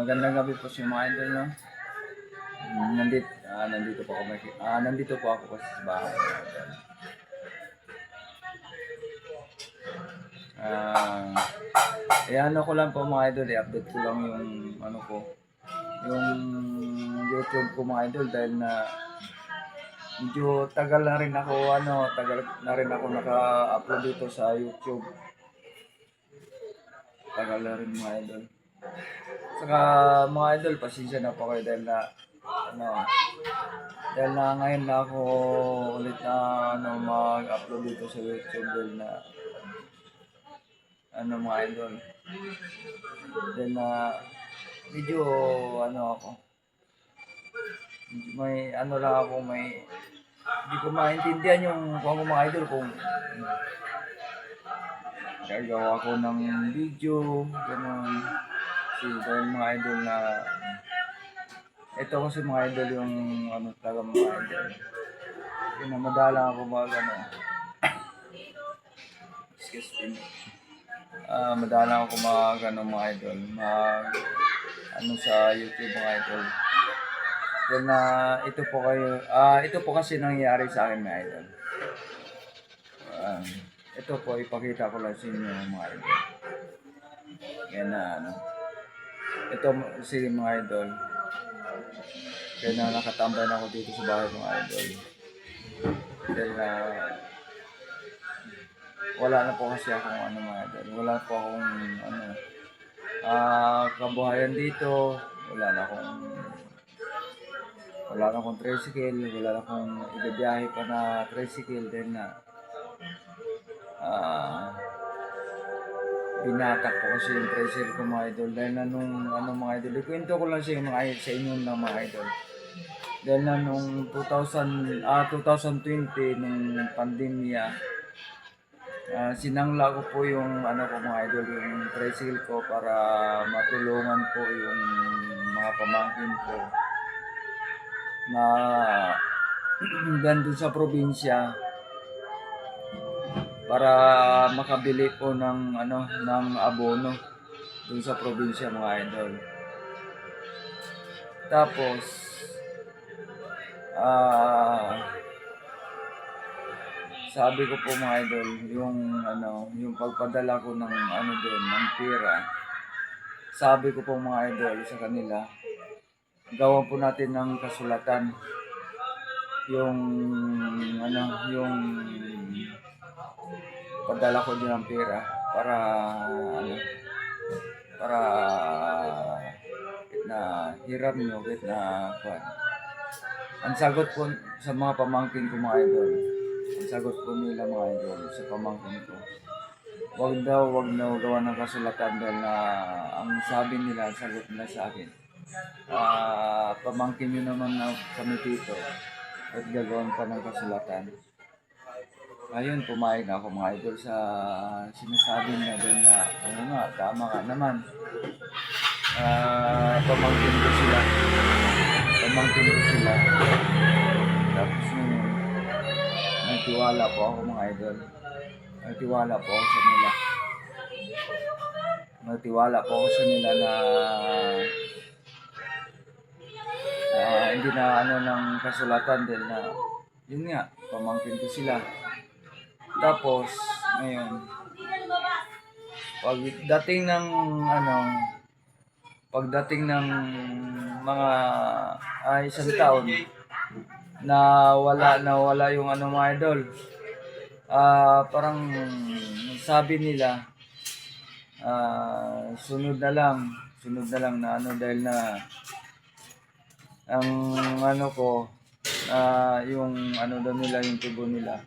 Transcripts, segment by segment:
Magandang gabi po sa mga idol, no? Nandito po ako kasi sa bahay. Ah, ano ko lang po mga idol, i-update ko lang yung ano ko, yung YouTube ko mga idol dahil na medyo tagal na rin ako naka-upload dito sa YouTube. Tagal na rin mga idol. Saka mga idol, pasensya na po kayo dahil na ngayon na ako ulit na mag-upload dito sa YouTube dahil na mga idol. Dahil na medyo ako. May lang ako, hindi ko maintindihan yung mga idol kung gagawa ko ng video, gano'n. Dahil mga idol na ito kasi mga idol yung talaga mga idol. Madala ako excuse me. Madala ako mga idol, sa YouTube mga idol. Dahil na ito po kasi nangyayari sa akin mga idol. Ito po, ipakita ko lang sa inyo mga idol. Yan ito si mga idol. Kaya na nakatambay na ako dito sa bahay mga idol. Dahil na wala na po kasi akong mga idol. Wala po akong kabuhayan dito. Wala na akong tricycle. Wala na akong ibibiyahe pa na tricycle. Dahil na binatak po kasi yung tricycle ko mga idol. Dahil na nung mga idol, ikwento ko lang sa inyo ng mga idol. Dahil na nung 2020 nung pandemya, sinangla ko po yung mga idol, yung tricycle ko para matulungan po yung mga pamangkin ko na doon sa probinsya para makabili po ng abono doon sa probinsya mga idol. Tapos sabi ko po mga idol, yung pagpadala ko ng doon ng pera, sabi ko po mga idol sa kanila, gawan po natin ng kasulatan yung padala ko din ng pera para na hiram nyo ang sagot po sa mga pamangkin ko mga idol. Ang sagot po nila mga idol sa pamangkin ko, wag daw gawa ng kasulatan dahil na ang sabi nila, sagot nila sa akin, pamangkin nyo naman na kami dito at gagawin pa ng kasulatan. Ayun, pumayag na ako mga idol sa sinasabi nila dahil na tama ka naman. Pamangkin ko sila. Tapos nagtiwala po ako mga idol. Nagtiwala po ako sa nila na hindi na ng kasulatan dahil na yun nga, pamangkin ko sila. Tapos ngayon, pagdating ng mga isang taon na wala yung mga idol, parang sabi nila sunod na lang na dahil na ang ko yung daw nila, yung tubo nila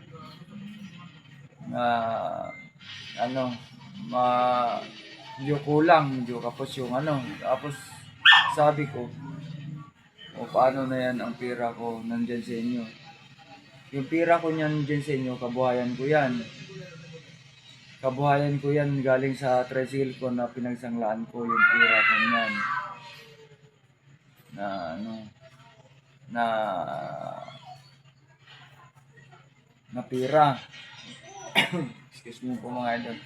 medyo kulang, kapos yung tapos sabi ko, paano na yan, ang pera ko nandyan sa inyo, yung pera ko nandyan sa inyo, kabuhayan ko yan galing sa tricycle ko na pinagsanglaan ko, yung pera ko yan na pera. Excuse me po mga idol.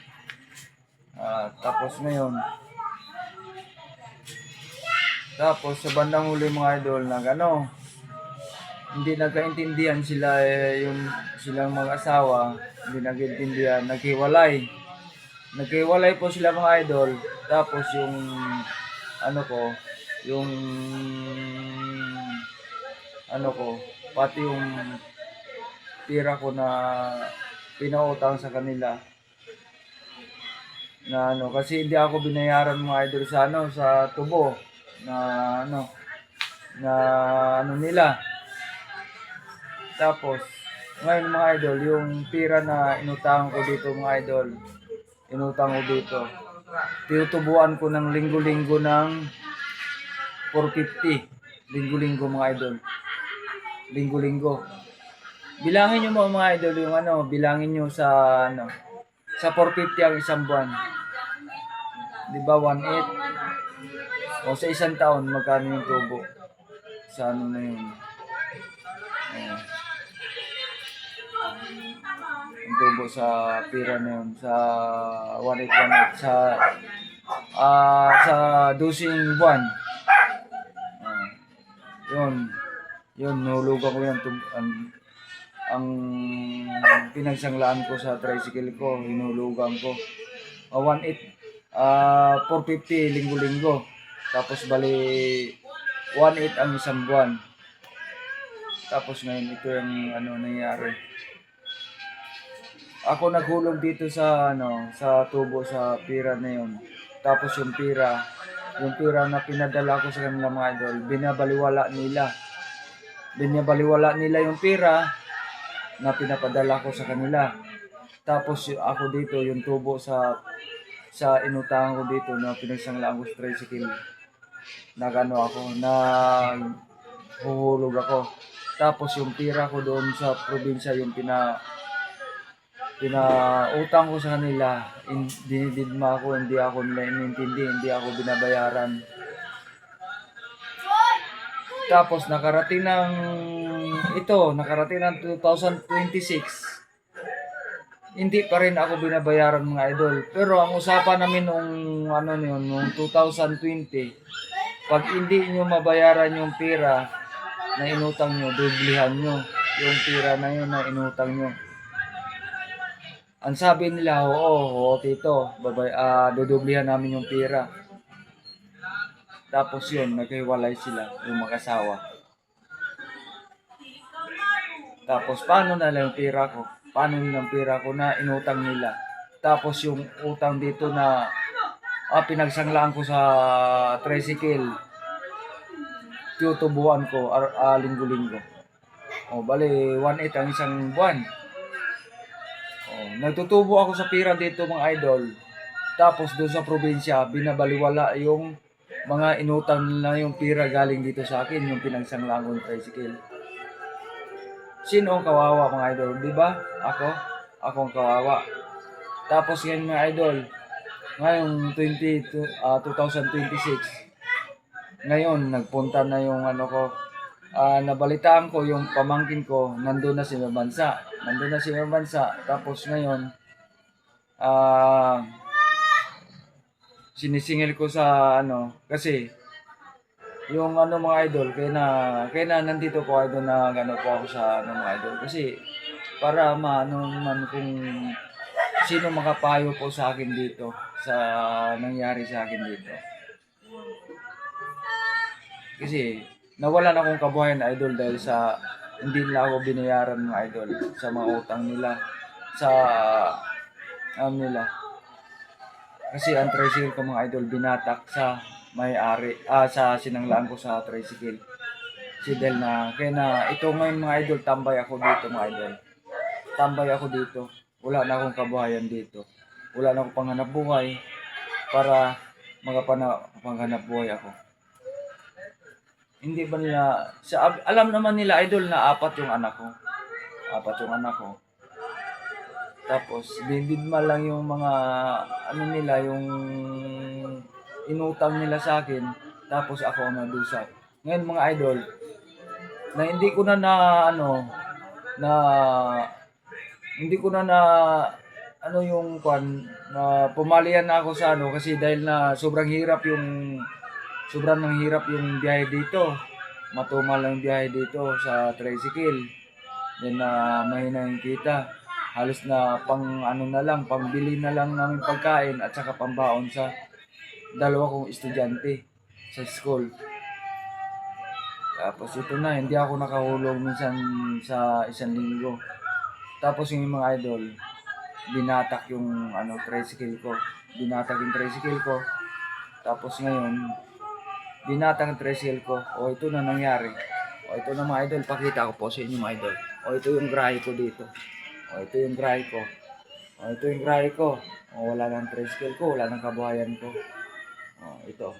Tapos ngayon Tapos sa bandang huli mga idol, hindi nagkaintindihan sila yung silang mag-asawa, hindi nagkaintindihan, naghiwalay. Naghiwalay po sila mga idol. Tapos yung yung pati yung tira ko na pinautang sa kanila na kasi hindi ako binayaran mga idol sa tubo na nila. Tapos ngayon mga idol, yung tira na inutang ko dito mga idol, tinutubuan ko ng linggo-linggo ng 450. Linggo-linggo mga idol. Linggo-linggo. Bilangin nyo mga idol yung bilangin nyo sa sa 450 ang isang buwan. Di ba 1.8? O sa isang taon, magkano yung tubo? Sa na yun? Yung tubo sa pira na yun. Sa 1.8 sa dosing buwan. Yun, nahulugan ko yan. Ang pinagsanglaan ko sa tricycle ko, hinulugan ko. 450 linggo-linggo. Tapos bali 1.8 ang isang buwan. Tapos ngayon ito yung nangyari. Ako naghulog dito sa sa tubo sa pira na yun. Tapos yung pira na pinadala ko sa kanila mga idol, binabaliwala nila yung pira na pinapadala ko sa kanila. Tapos ako dito, yung tubo sa inutangan ko dito na pinagsanglaan ko sa tricycle, huhulog ako. Tapos yung pira ko doon sa probinsya, yung pinautang ko sa kanila, dinididma ako, hindi ako nila inintindi, hindi ako binabayaran. Tapos nakarating ng 2026. Hindi pa rin ako binabayaran mga idol. Pero ang usapan namin nung 2020, pag hindi nyo mabayaran yung pira na inutang nyo, dublihan nyo yung pira na yun na inutang nyo. Ang sabi nila, oo tito, dudublihan namin yung pira. Tapos yun, naghiwalay sila, yung mag-asawa. Tapos paano na lang yung pira ko? Paano yung pira ko na inutang nila? Tapos yung utang dito na pinagsanglaan ko sa tricycle, tutubuan ko linggo-linggo. Bali 1.8 ang isang buwan. Nagtutubo ako sa pira dito mga idol. Tapos doon sa probinsya, binabaliwala yung mga inutang nila yung pira galing dito sa akin, yung pinagsanglaan ko ng tricycle. Sino ang kawawa mga idol? Di ba? Ako ang kawawa. Tapos ngayon mga idol, ngayong 2026, ngayon nagpunta na yung nabalitaan ko yung pamangkin ko, nandun na sa bansa. Tapos ngayon, sinisingil ko sa kasi yung mga idol, kaya na nandito po idol na po ako sa mga idol, kasi para maano man kung sino makapayo po sa akin dito sa nangyari sa akin dito. Kasi nawalan akong kabuhayan idol dahil sa hindi nila ako binayaran mga idol sa mga utang nila sa nila. Kasi ang tricycle ko mga idol binatak sa may-ari, sa sinanglaan ko sa tricycle. Si Del kaya na ito ngayon mga idol, tambay ako dito mga idol. Wala na akong kabuhayan dito. Wala na akong panghanap buhay para panghanap buhay ako. Hindi ba nila, alam naman nila idol na apat yung anak ko. Tapos dididma lang yung mga nila, yung inutang nila sa akin, tapos ako ang nadusa. Ngayon mga idol, na hindi ko na yung na pumalian na ako sa kasi dahil na sobrang hirap yung sobrang nanghirap yung biyahe dito. Matumal lang yung biyahe dito sa tricycle. Then mahina yung kita. Halos na pang ano na lang, pambili na lang namin pagkain at saka pambaon sa dalawa kong estudyante sa school. Tapos ito na, hindi ako nakahulog minsan sa isang linggo. Tapos yung mga idol, binatak yung tricycle ko. Binatak yung tricycle ko. Tapos ngayon, binatak ang tricycle ko. O ito na nangyari. O ito na mga idol, pakita ko po sa inyo mga idol. O ito yung grahe ko dito. O ito yung grahe ko. O ito yung grahe ko. O wala nang tricycle ko, wala nang kabuhayan ko. O ito.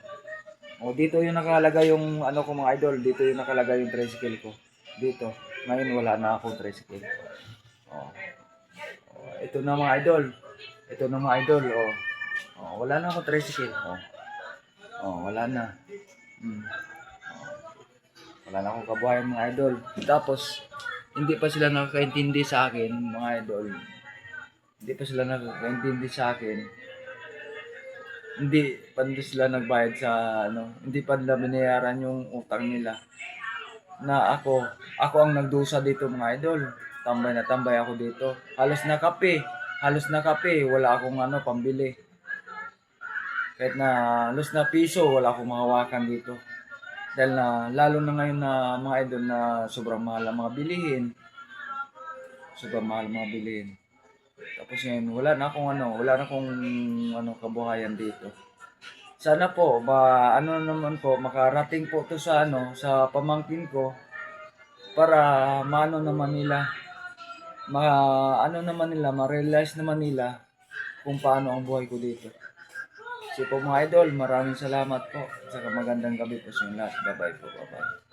O dito yung nakalagay yung ko mga idol. Dito yung nakalagay yung tricycle ko. Dito. Ngayon wala na akong tricycle. O. Ito na mga idol. Ito na mga idol. Wala na akong tricycle. Wala na. Wala na akong kabuhayan mga idol. Tapos, hindi pa sila nakakaintindi sa akin mga idol. Hindi pa sila nakakaintindi sa akin. Hindi pa sila nagbayad sa hindi pa nila binayaran yung utang nila. Na ako ang nagdusa dito mga idol. Tambay na tambay ako dito. Halos na kape, wala akong pambili. Kahit na halos na piso, wala akong mahawakan dito. Dahil na lalo na ngayon na mga idol na sobrang mahal ang mga bilihin. Sobrang mahal ang mga bilihin. Tapos ngayon wala na akong kabuhayan dito. Sana po makarating po to sa sa pamangkin ko para ma-realize naman nila kung paano ang buhay ko dito. So po mga idol, maraming salamat po. Saka magandang gabi po sa inyo lahat. Bye-bye po. Bye-bye.